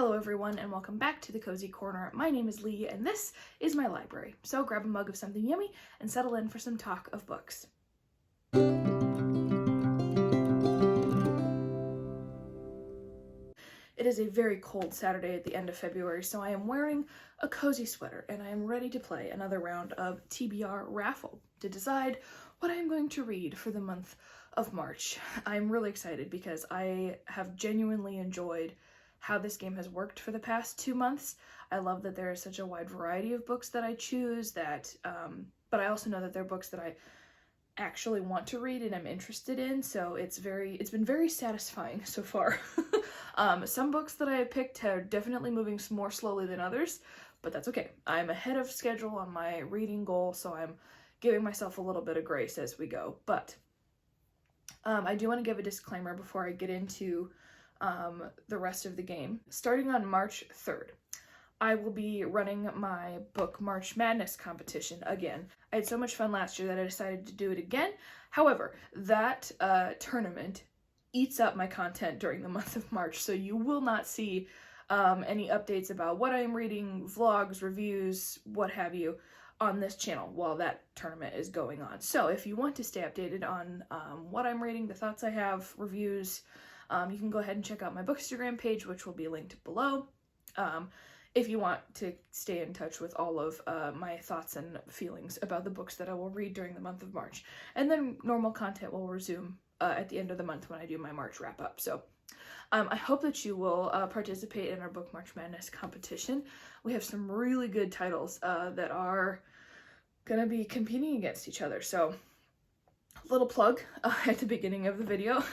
Hello everyone and welcome back to the Cozy Corner. My name is Lee and this is my library. So grab a mug of something yummy and settle in for some talk of books. It is a very cold Saturday at the end of February, so I am wearing a cozy sweater and I am ready to play another round of Tbr Raffle to decide what I am going to read for the month of March. I'm really excited because I have genuinely enjoyed how this game has worked for the past 2 months. I love that there is such a wide variety of books that I choose, but I also know that they're books that I actually want to read and I'm interested in, so it's been very satisfying so far. Some books that I have picked are definitely moving more slowly than others, but that's okay. I'm ahead of schedule on my reading goal, so I'm giving myself a little bit of grace as we go. But I do want to give a disclaimer before I get into the rest of the game. Starting on March 3rd, I will be running my book March Madness competition again. I had so much fun last year that I decided to do it again. However, that tournament eats up my content during the month of March, so you will not see any updates about what I am reading, vlogs, reviews, what have you, on this channel while that tournament is going on. So if you want to stay updated on what I'm reading, the thoughts I have, reviews, you can go ahead and check out my Bookstagram page, which will be linked below. If you want to stay in touch with all of my thoughts and feelings about the books that I will read during the month of March. And then normal content will resume at the end of the month when I do my March wrap-up. So I hope that you will participate in our Book March Madness competition. We have some really good titles that are going to be competing against each other. So a little plug at the beginning of the video.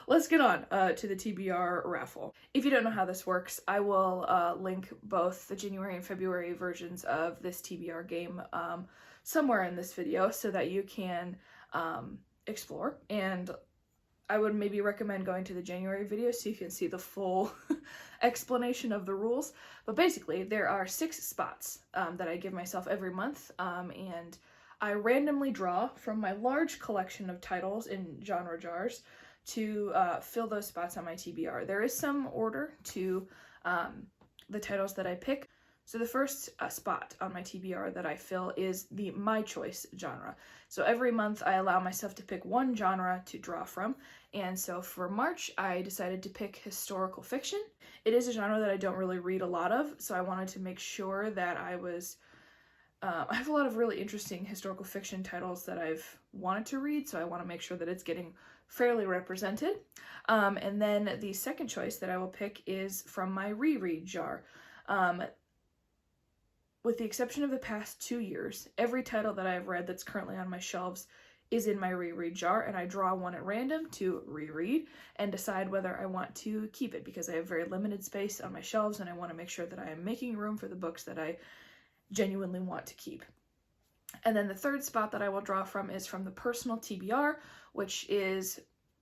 Let's get on to the Tbr Raffle. If you don't know how this works, I will link both the January and February versions of this Tbr game somewhere in this video so that you can explore. And I would maybe recommend going to the January video so you can see the full explanation of the rules. But basically, there are 6 spots that I give myself every month, and I randomly draw from my large collection of titles in genre jars to fill those spots on my TBR. There is some order to the titles that I pick. So the first spot on my TBR that I fill is the My Choice genre. So every month I allow myself to pick one genre to draw from. And so for March, I decided to pick historical fiction. It is a genre that I don't really read a lot of, so I wanted to make sure that I have a lot of really interesting historical fiction titles that I've wanted to read, so I want to make sure that it's getting fairly represented. And then the second choice that I will pick is from my reread jar. With the exception of the past 2 years, every title that I've read that's currently on my shelves is in my reread jar, and I draw one at random to reread and decide whether I want to keep it, because I have very limited space on my shelves and I want to make sure that I am making room for the books that I genuinely want to keep. And then the third spot that I will draw from is from the personal TBR, which is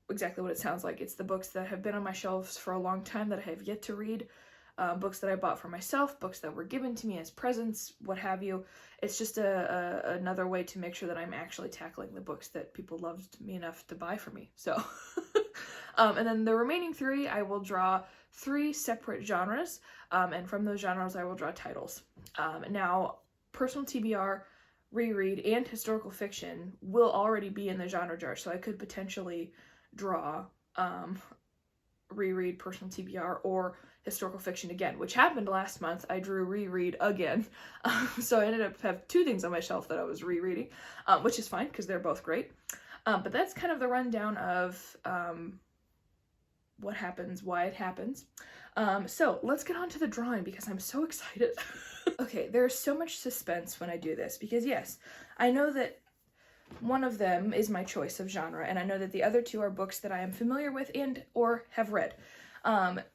exactly what it sounds like. It's the books that have been on my shelves for a long time that I have yet to read, books that I bought for myself, books that were given to me as presents, what have you. It's just another way to make sure that I'm actually tackling the books that people loved me enough to buy for me. So, and then the remaining 3, I will draw 3 separate genres, and from those genres I will draw titles. Now, personal TBR, reread, and historical fiction will already be in the genre jar, so I could potentially draw reread, personal TBR, or historical fiction again, which happened last month. I drew reread again, so I ended up have 2 things on my shelf that I was rereading, which is fine because they're both great. But that's kind of the rundown of what happens, why it happens. So let's get on to the drawing because I'm so excited. Okay, there's so much suspense when I do this because yes, I know that one of them is my choice of genre, and I know that the other 2 are books that I am familiar with and or have read.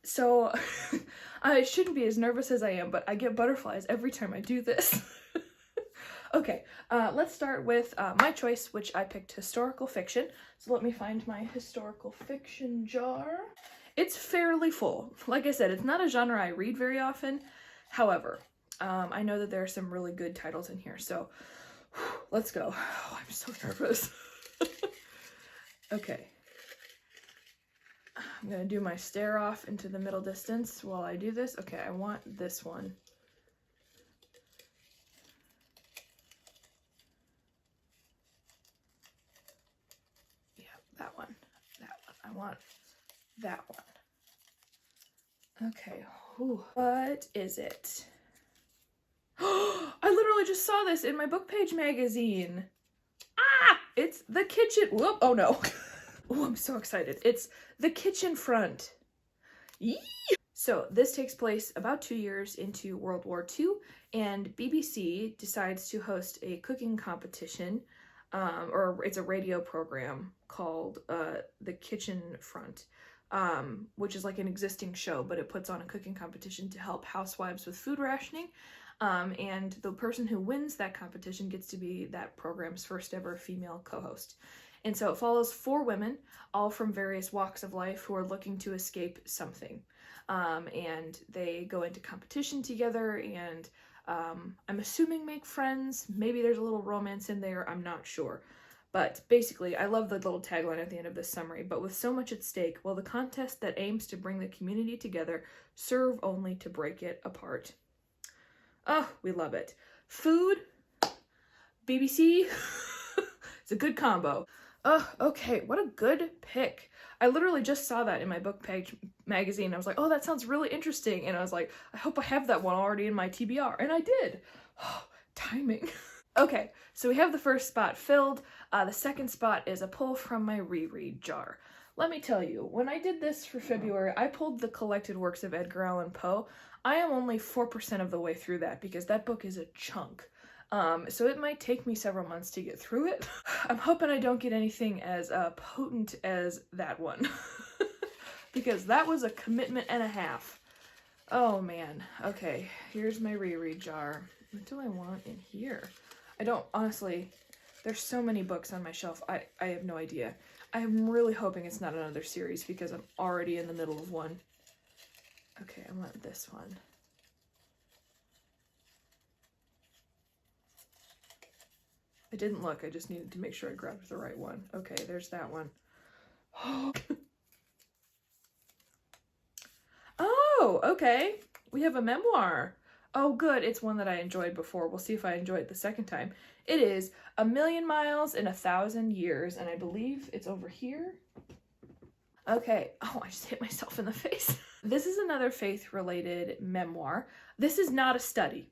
So I shouldn't be as nervous as I am, but I get butterflies every time I do this. Okay, let's start with my choice, which I picked historical fiction. So let me find my historical fiction jar. It's fairly full. Like I said, it's not a genre I read very often. However, I know that there are some really good titles in here, so let's go. Oh, I'm so nervous. Okay. I'm gonna do my stare off into the middle distance while I do this. Okay, I want this one. Yeah, that one. That one. I want that one. Okay, whew. What is it? I literally just saw this in my book page magazine. Ah! It's The Kitchen. Whoop! Oh no. Oh, I'm so excited. It's The Kitchen Front. Yee! So this takes place about 2 years into World War II, and BBC decides to host a cooking competition, or it's a radio program called The Kitchen Front, which is like an existing show, but it puts on a cooking competition to help housewives with food rationing. And the person who wins that competition gets to be that program's first ever female co-host. And so it follows 4 women, all from various walks of life, who are looking to escape something. And they go into competition together and I'm assuming make friends. Maybe there's a little romance in there, I'm not sure. But basically, I love the little tagline at the end of this summary. But with so much at stake, will the contest that aims to bring the community together serve only to break it apart? Oh, we love it. Food, BBC, it's a good combo. Oh, okay, what a good pick. I literally just saw that in my book page magazine. I was like, oh, that sounds really interesting. And I was like, I hope I have that one already in my TBR. And I did. Oh, timing. Okay, so we have the first spot filled. The second spot is a pull from my reread jar. Let me tell you, when I did this for February, I pulled the collected works of Edgar Allan Pie. I am only 4% of the way through that because that book is a chunk. So it might take me several months to get through it. I'm hoping I don't get anything as potent as that one. Because that was a commitment and a half. Oh man. Okay, here's my reread jar. What do I want in here? I don't, honestly, there's so many books on my shelf, I have no idea. I'm really hoping it's not another series because I'm already in the middle of one. Okay, I want this one. I didn't look, I just needed to make sure I grabbed the right one. Okay, there's that one. Oh, okay. We have a memoir. Oh, good. It's one that I enjoyed before. We'll see if I enjoy it the second time. It is 1,000,000 Miles in 1,000 Years, and I believe it's over here. Okay. Oh, I just hit myself in the face. This is another faith-related memoir. This is not a study.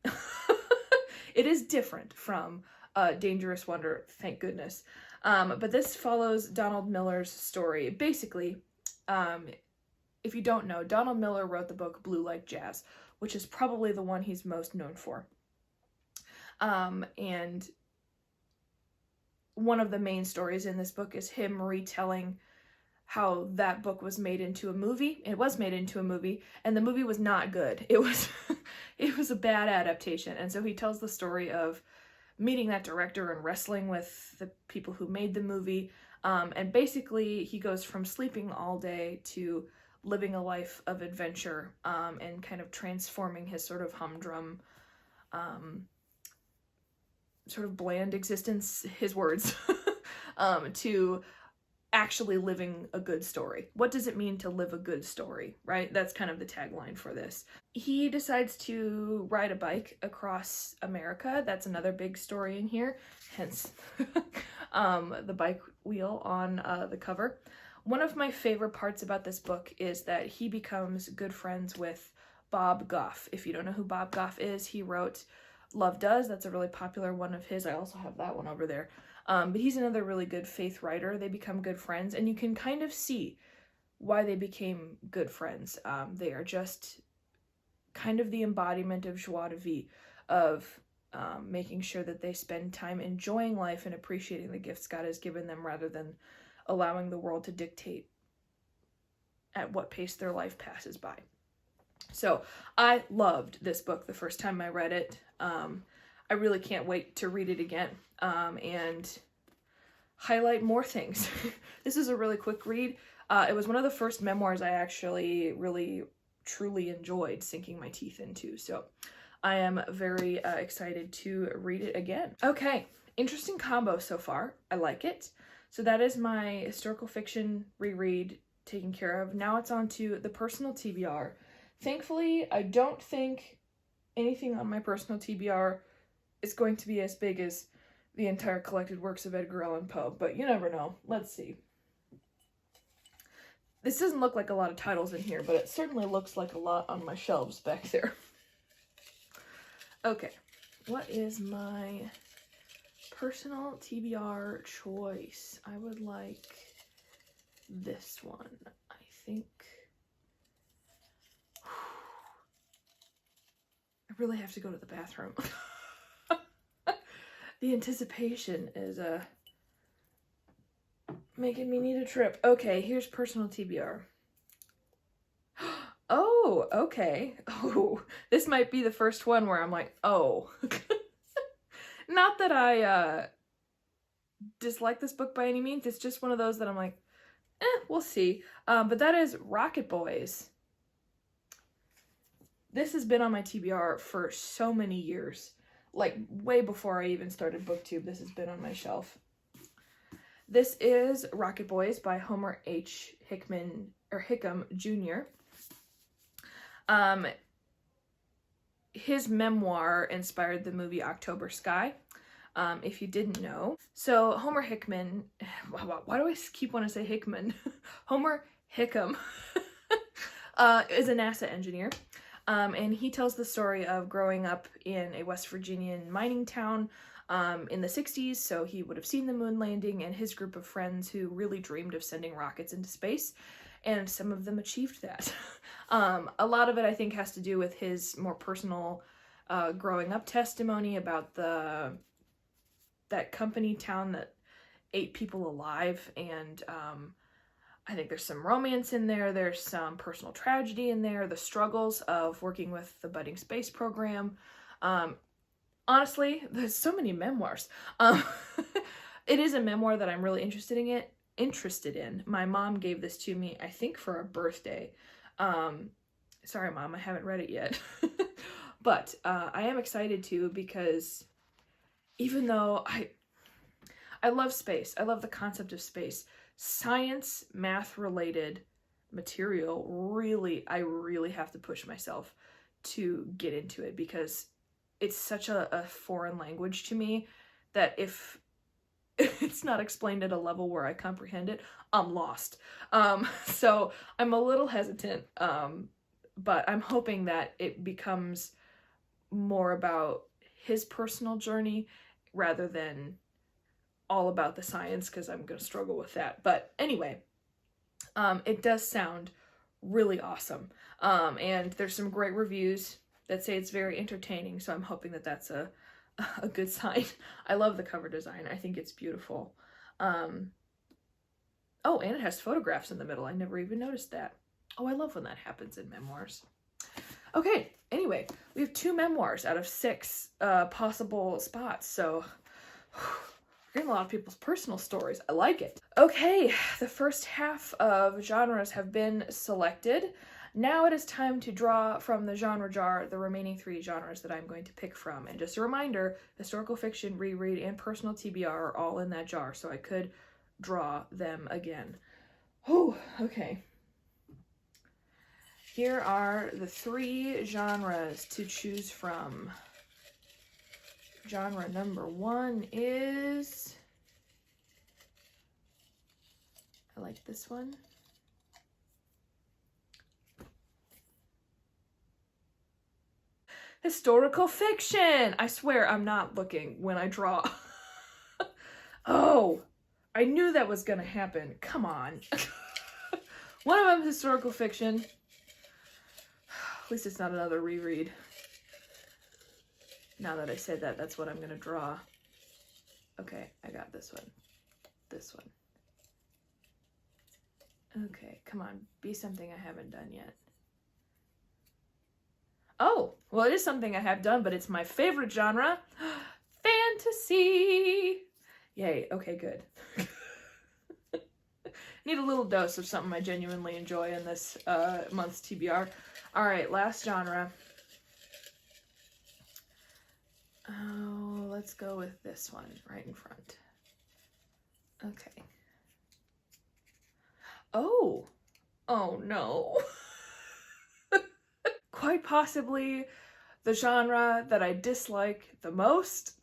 It is different from Dangerous Wonder, thank goodness. But this follows Donald Miller's story. Basically, if you don't know, Donald Miller wrote the book Blue Like Jazz, which is probably the one he's most known for. And one of the main stories in this book is him retelling how that book was made into a movie. It was made into a movie, and the movie was not good. It was it was a bad adaptation. And so he tells the story of meeting that director and wrestling with the people who made the movie. And basically he goes from sleeping all day to living a life of adventure, and kind of transforming his sort of humdrum, sort of bland existence, his words, to actually living a good story. What does it mean to live a good story, right? That's kind of the tagline for this. He decides to ride a bike across America. That's another big story in here, hence the bike wheel on the cover. One of my favorite parts about this book is that he becomes good friends with Bob Goff. If you don't know who Bob Goff is, he wrote Love Does. That's a really popular one of his. I also have that one over there. But he's another really good faith writer. They become good friends, and you can kind of see why they became good friends. They are just kind of the embodiment of joie de vivre, of making sure that they spend time enjoying life and appreciating the gifts God has given them rather than allowing the world to dictate at what pace their life passes by. So I loved this book the first time I read it. I really can't wait to read it again and highlight more things. This is a really quick read. It was one of the first memoirs I actually really truly enjoyed sinking my teeth into. So I am very excited to read it again. Okay, interesting combo so far. I like it. So that is my historical fiction reread taken care of. Now it's on to the personal TBR. Thankfully, I don't think anything on my personal TBR is going to be as big as the entire collected works of Edgar Allan Poe, but you never know. Let's see. This doesn't look like a lot of titles in here, but it certainly looks like a lot on my shelves back there. Okay, what is my personal TBR choice? I would like this one, I think. I really have to go to the bathroom. The anticipation is making me need a trip. Okay, here's personal TBR. Oh, okay. Oh, this might be the first one where I'm like, oh. Not that I dislike this book by any means. It's just one of those that I'm like, we'll see. But that is Rocket Boys. This has been on my TBR for so many years. Like, way before I even started BookTube, this has been on my shelf. This is Rocket Boys by Homer H. Hickman, or Hickam Jr. His memoir inspired the movie October Sky, if you didn't know. So Homer Hickman, why do I keep wanting to say Hickman? Homer Hickam is a NASA engineer. And he tells the story of growing up in a West Virginian mining town in the 60s, so he would have seen the moon landing and his group of friends who really dreamed of sending rockets into space, and some of them achieved that. A lot of it, I think, has to do with his more personal growing up testimony about that company town that ate people alive, and I think there's some romance in there, there's some personal tragedy in there, the struggles of working with the budding space program. Honestly, there's so many memoirs. It is a memoir that I'm really interested in. My mom gave this to me, I think, for a birthday. Sorry, Mom, I haven't read it yet. But I am excited to, because even though I love space, I love the concept of space, science, math-related material, I really have to push myself to get into it, because it's such a foreign language to me that if it's not explained at a level where I comprehend it, I'm lost. So I'm a little hesitant, but I'm hoping that it becomes more about his personal journey rather than all about the science, because I'm going to struggle with that. But anyway, it does sound really awesome. And there's some great reviews that say it's very entertaining, so I'm hoping that that's a good sign. I love the cover design. I think it's beautiful. Oh, and it has photographs in the middle. I never even noticed that. Oh, I love when that happens in memoirs. Okay, anyway, we have 2 memoirs out of 6 possible spots, so getting a lot of people's personal stories. I like it. Okay, the first half of genres have been selected. Now it is time to draw from the genre jar the remaining 3 genres that I'm going to pick from. And just a reminder, historical fiction, reread, and personal TBR are all in that jar, so I could draw them again. Oh, okay. Here are the 3 genres to choose from. Genre number 1 is, I like this one. Historical fiction! I swear I'm not looking when I draw. Oh, I knew that was gonna happen. Come on. One of them historical fiction. At least it's not another reread. Now that I said that, that's what I'm gonna draw. Okay, I got this one. This one. Okay, come on. Be something I haven't done yet. Oh, well, it is something I have done, but it's my favorite genre. Fantasy! Yay, okay, good. Need a little dose of something I genuinely enjoy in this month's TBR. Alright, last genre. Oh, let's go with this one right in front. Okay. Oh, Oh no. Quite possibly the genre that I dislike the most.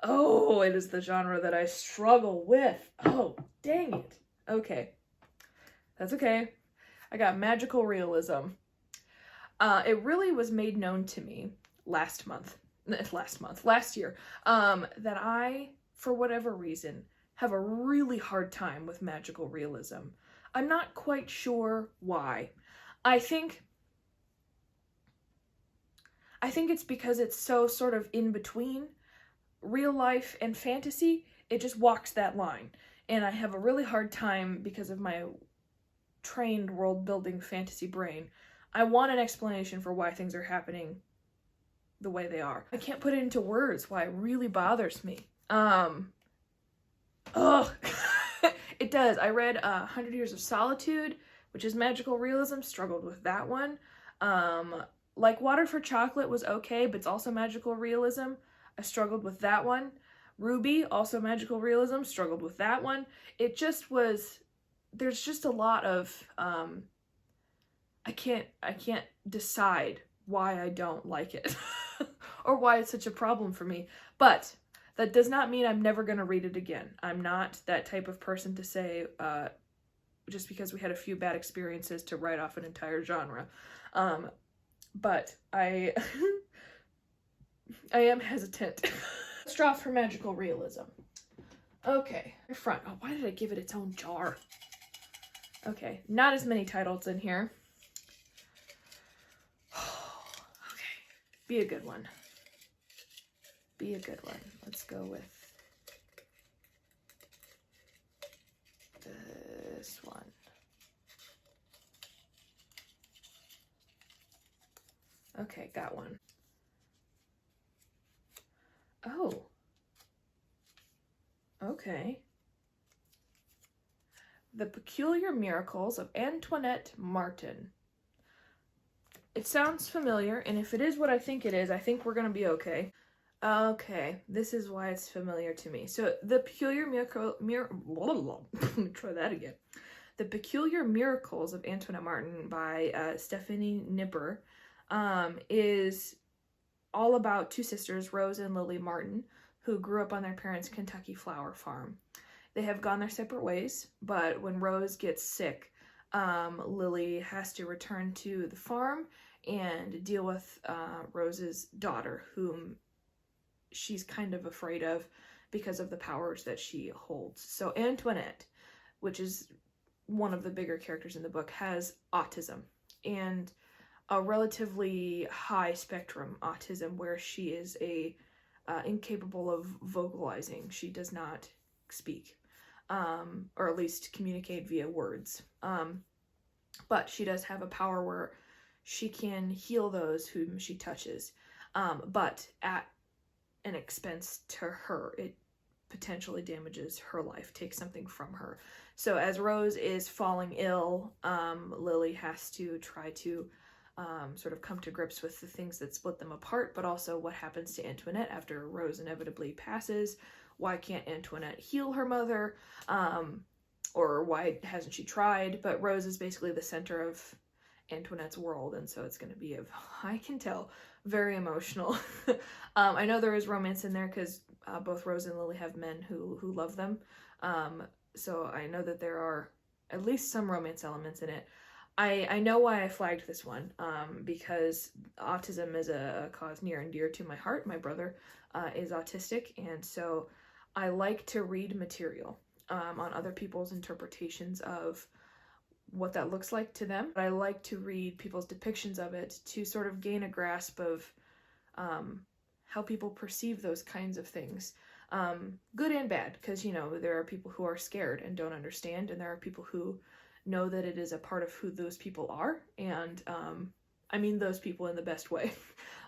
Oh, it is the genre that I struggle with. Oh, dang it. Okay. That's okay. I got magical realism. It really was made known to me last year, that I, for whatever reason, have a really hard time with magical realism. I'm not quite sure why. I think it's because it's so sort of in between real life and fantasy. It just walks that line. And I have a really hard time because of my trained world building fantasy brain. I want an explanation for why things are happening the way they are. I can't put it into words why it really bothers me. Ugh. It does. I read 100 Years of Solitude, which is magical realism, struggled with that one. Like Water for Chocolate was okay, but it's also magical realism. I struggled with that one. Ruby, also magical realism, struggled with that one. It just was, there's just a lot of, I can't decide why I don't like it or why it's such a problem for me. But that does not mean I'm never going to read it again. I'm not that type of person to say, just because we had a few bad experiences, to write off an entire genre. But I am hesitant. Let's draw for magical realism. Okay, front. Oh, why did I give it its own jar? Okay, not as many titles in here. Okay, be a good one. Be a good one. Let's go with this one. Okay, got one. Oh. Okay. The Peculiar Miracles of Antoinette Martin. It sounds familiar, and if it is what I think it is, I think we're going to be okay. Okay, this is why it's familiar to me. So, The Peculiar Let me try that again. The Peculiar Miracles of Antoinette Martin by Stephanie Nipper is all about two sisters, Rose and Lily Martin, who grew up on their parents' Kentucky flower farm. They have gone their separate ways, but when Rose gets sick, Lily has to return to the farm and deal with Rose's daughter, whom she's kind of afraid of because of the powers that she holds. So Antoinette, which is one of the bigger characters in the book, has autism, and a relatively high spectrum autism where she is incapable of vocalizing. She does not speak, or at least communicate via words. But she does have a power where she can heal those whom she touches, but at an expense to her. It potentially damages her life, takes something from her. So as Rose is falling ill, Lily has to try to sort of come to grips with the things that split them apart, but also what happens to Antoinette after Rose inevitably passes. Why can't Antoinette heal her mother? Or why hasn't she tried? But Rose is basically the center of Antoinette's world, and so it's going to be, I can tell, very emotional. I know there is romance in there because both Rose and Lily have men who love them. So I know that there are at least some romance elements in it. I know why I flagged this one, because autism is a cause near and dear to my heart. My brother is autistic, and so I like to read material on other people's interpretations of what that looks like to them. I like to read people's depictions of it to sort of gain a grasp of how people perceive those kinds of things. Good and bad, because, there are people who are scared and don't understand, and there are people who know that it is a part of who those people are, and I mean those people in the best way.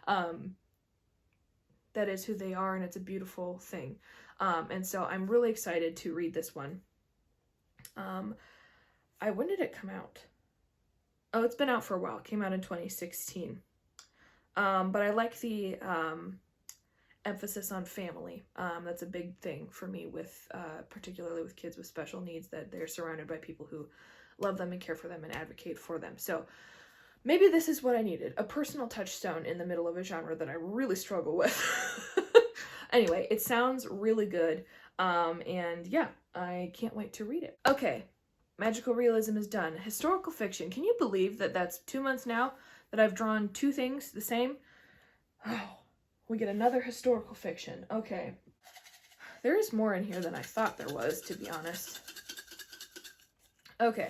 That is who they are, and it's a beautiful thing. And so I'm really excited to read this one. When did it come out? Oh, it's been out for a while. It came out in 2016. But I like the emphasis on family. That's a big thing for me with, particularly with kids with special needs, that they're surrounded by people who love them and care for them and advocate for them. So maybe this is what I needed, a personal touchstone in the middle of a genre that I really struggle with. Anyway, it sounds really good, and yeah, I can't wait to read it. Okay, magical realism is done. Historical fiction. Can you believe that that's 2 months now that I've drawn two things the same? Oh, we get another historical fiction. Okay. There is more in here than I thought there was, to be honest. Okay.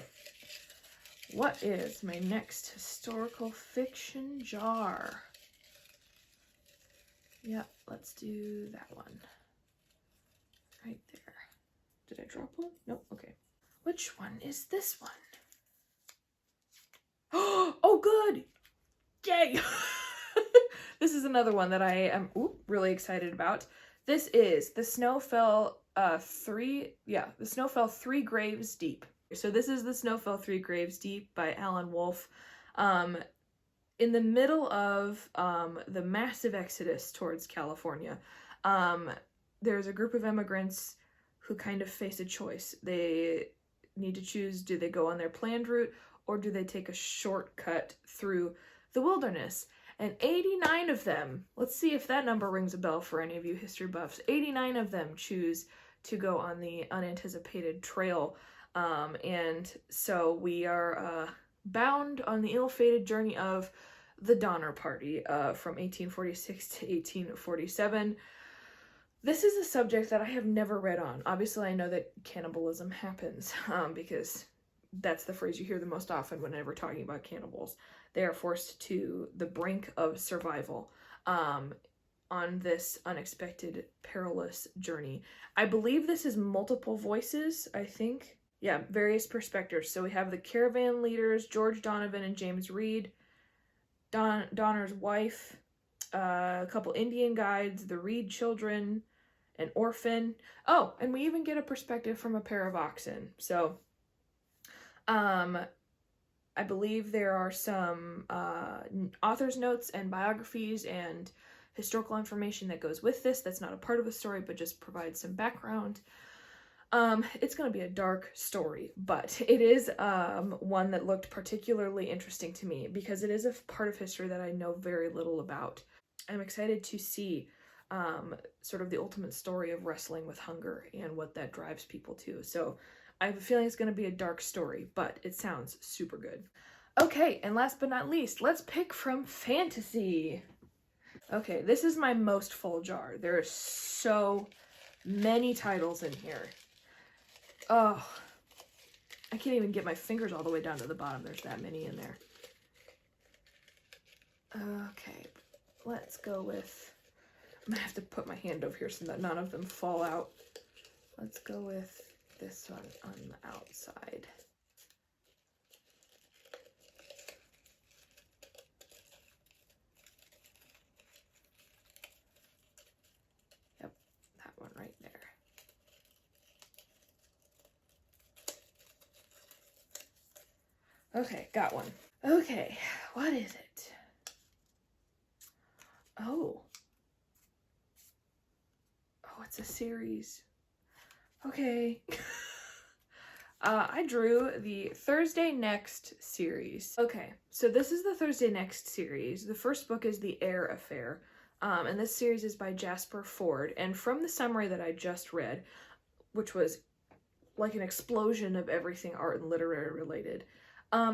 What is my next historical fiction jar? Yep, let's do that one. Right there. Did I drop one? Nope, okay. Which one is this one? Oh, good! Yay! This is another one that I am really excited about. This is The Snow Fell 3 Graves Deep. So this is The Snow Fell 3 Graves Deep by Alan Wolfe. In the middle of the massive exodus towards California, there's a group of immigrants who kind of face a choice. They need to choose, do they go on their planned route or do they take a shortcut through the wilderness? And 89 of them, let's see if that number rings a bell for any of you history buffs, 89 of them choose to go on the unanticipated trail. And so we are bound on the ill-fated journey of the Donner Party from 1846 to 1847. This is a subject that I have never read on. Obviously, I know that cannibalism happens because that's the phrase you hear the most often whenever talking about cannibals. They are forced to the brink of survival on this unexpected, perilous journey. I believe this is multiple voices, I think. Yeah, various perspectives. So we have the caravan leaders, George Donovan and James Reed, Donner's wife, a couple Indian guides, the Reed children, an orphan. Oh, and we even get a perspective from a pair of oxen. So, I believe there are some author's notes and biographies and historical information that goes with this. That's not a part of the story, but just provides some background. It's going to be a dark story, but it is one that looked particularly interesting to me because it is a part of history that I know very little about. I'm excited to see sort of the ultimate story of wrestling with hunger and what that drives people to. So I have a feeling it's going to be a dark story, but it sounds super good. Okay, and last but not least, let's pick from fantasy. Okay, this is my most full jar. There are so many titles in here. Oh, I can't even get my fingers all the way down to the bottom. There's that many in there. Okay, let's go with... I'm going to have to put my hand over here so that none of them fall out. Let's go with this one on the outside. Yep, that one right there. Okay, got one. Okay, what is it? Oh, it's a series. Okay. I drew the Thursday Next series. Okay, so this is the Thursday Next series. The first book is The Air Affair, and this series is by Jasper Fforde. And from the summary that I just read, which was like an explosion of everything art and literary related,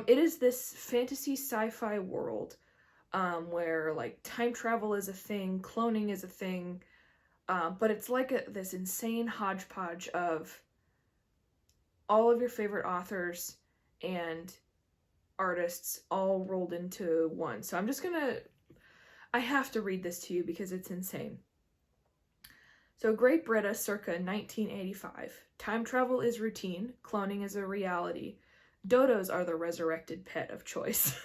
it is this fantasy sci-fi world where like time travel is a thing, cloning is a thing, but it's like this insane hodgepodge of all of your favorite authors and artists all rolled into one. So I have to read this to you because it's insane. So Great Britain circa 1985. Time travel is routine, cloning is a reality. Dodos are the resurrected pet of choice.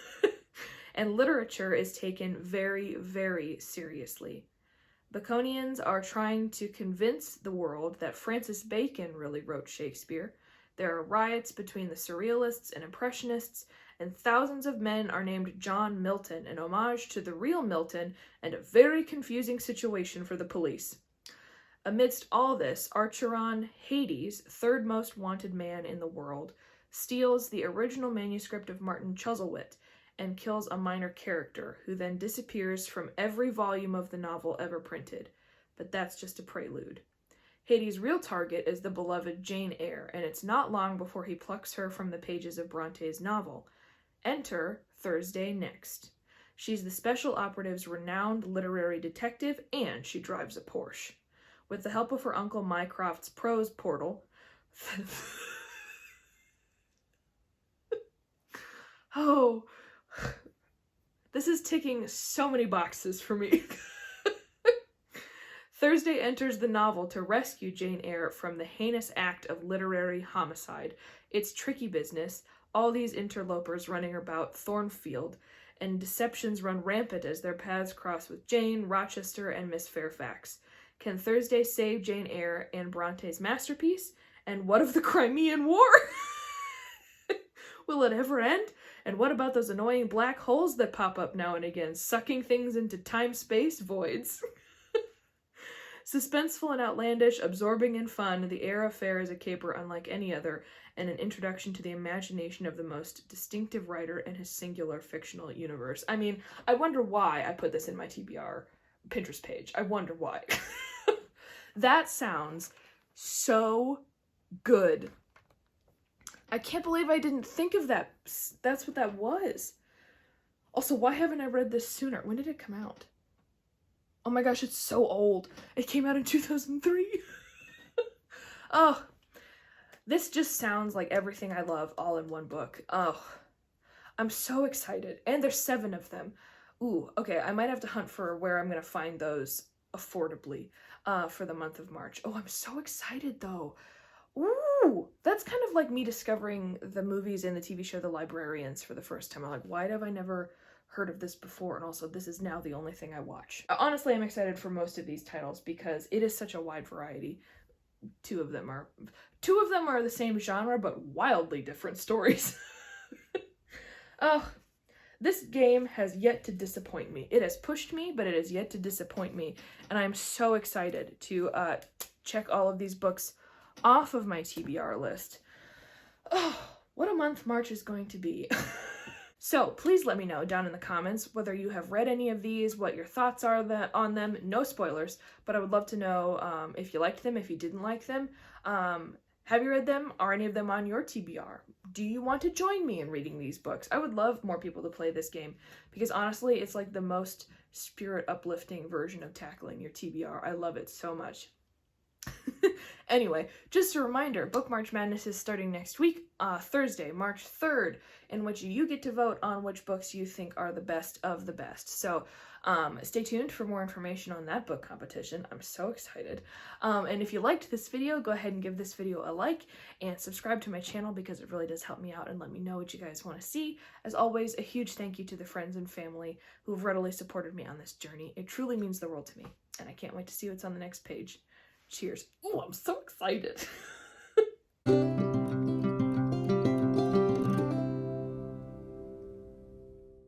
And literature is taken very, very seriously. Baconians are trying to convince the world that Francis Bacon really wrote Shakespeare. There are riots between the Surrealists and Impressionists, and thousands of men are named John Milton, an homage to the real Milton and a very confusing situation for the police. Amidst all this, Archeron, Hades, third most wanted man in the world, steals the original manuscript of Martin Chuzzlewit and kills a minor character, who then disappears from every volume of the novel ever printed. But that's just a prelude. Hades' real target is the beloved Jane Eyre, and it's not long before he plucks her from the pages of Bronte's novel. Enter Thursday Next. She's the special operative's renowned literary detective, and she drives a Porsche. With the help of her uncle Mycroft's prose portal... Oh, this is ticking so many boxes for me. Thursday enters the novel to rescue Jane Eyre from the heinous act of literary homicide. It's tricky business, all these interlopers running about Thornfield, and deceptions run rampant as their paths cross with Jane, Rochester, and Miss Fairfax. Can Thursday save Jane Eyre and Bronte's masterpiece? And what of the Crimean War? Will it ever end? And what about those annoying black holes that pop up now and again, sucking things into time-space voids? Suspenseful and outlandish, absorbing and fun, the Eyre affair is a caper unlike any other, and an introduction to the imagination of the most distinctive writer in his singular fictional universe. I mean, I wonder why I put this in my TBR Pinterest page. I wonder why. That sounds so good. I can't believe I didn't think of that. That's what that was. Also, why haven't I read this sooner? When did it come out? Oh my gosh, it's so old. It came out in 2003. Oh, this just sounds like everything I love all in one book. Oh, I'm so excited. And there's 7 of them. Ooh, okay, I might have to hunt for where I'm going to find those affordably for the month of March. Oh, I'm so excited though. Ooh, that's kind of like me discovering the movies and the TV show The Librarians for the first time. I'm like, why have I never heard of this before? And also, this is now the only thing I watch. Honestly, I'm excited for most of these titles because it is such a wide variety. Two of them are the same genre, but wildly different stories. Oh, this game has yet to disappoint me. It has pushed me, but it has yet to disappoint me. And I'm so excited to check all of these books off of my TBR list. Oh, what a month March is going to be. So please let me know down in the comments whether you have read any of these, what your thoughts are on them. No spoilers, but I would love to know if you liked them, if you didn't like them. Have you read them? Are any of them on your TBR? Do you want to join me in reading these books? I would love more people to play this game because honestly, it's like the most spirit uplifting version of tackling your TBR. I love it so much. Anyway, just a reminder, Book March Madness is starting next week, Thursday, March 3rd, in which you get to vote on which books you think are the best of the best. So stay tuned for more information on that book competition. I'm so excited. And if you liked this video, go ahead and give this video a like and subscribe to my channel because it really does help me out and let me know what you guys want to see. As always, a huge thank you to the friends and family who have readily supported me on this journey. It truly means the world to me, and I can't wait to see what's on the next page. Cheers. Oh, I'm so excited.